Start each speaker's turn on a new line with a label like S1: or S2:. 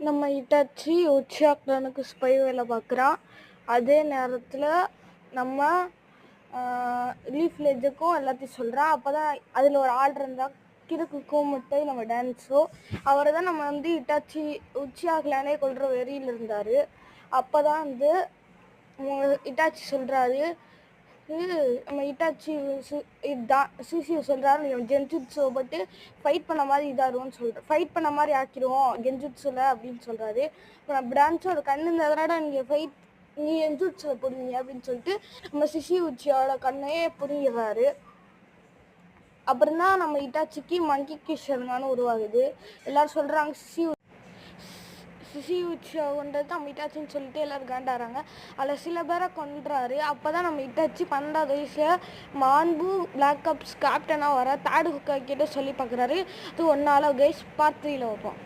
S1: நம்ம Itachi உச்சியா கிளானுக்கு spy வேலை பார்க்குறான். அதே நேரத்தில் நம்ம லீஃப் லெஜுக்கும் எல்லாத்தையும் சொல்கிறான். அப்போ தான் அதில் ஒரு ஆள் இருந்தால் கிறுக்குக்கும் முட்டை நம்ம டான்ஸோ அவரை தான் நம்ம வந்து இட்டாச்சி உச்சியா கிளானே கொள்கிற வெறியில் இருந்தார். அப்போ தான் வந்து இட்டாச்சி சொல்கிறாரு, நம்ம இட்டாச்சி இதுதான் சிசிஓ சொல்கிறாரு, கென்ஜுட்ஸோ பட்டு ஃபைட் பண்ண மாதிரி இதாருவோன்னு சொல்கிறேன், ஃபைட் பண்ண மாதிரி ஆக்கிடுவோம் கென்ஜுட்ஸில் அப்படின்னு சொல்கிறாரு. அப்புறம் பிரான்ச்சோட கண்ணு இந்த அதனால நீங்கள் ஃபைட் நீ கென்ஜுட்ஸில் போடுவீங்க அப்படின்னு சொல்லிட்டு நம்ம சிசி உச்சியோட கண்ணையே புரிகிறாரு. அப்புறம் தான் நம்ம இட்டாச்சிக்கு மங்கிக்கு ஷர்மானு உருவாகுது. எல்லோரும் சொல்கிறாங்க சிசி உச்சியா கொண்டது நம்ம இட்டாச்சின்னு சொல்லிட்டு எல்லோரும் காண்டாடுறாங்க. அதில் சில பேரை கொண்டுறாரு. அப்போ தான் நம்ம இட்டாச்சி 12வது வயசில் மாண்பு பிளாக் ஆப்ஸ் கேப்டனாக வர தேர்டு ஹுக்கா கிட்ட சொல்லி பார்க்குறாரு. அது ஒன்றால் கைஸ் பார்ட் 3ல வைப்போம்.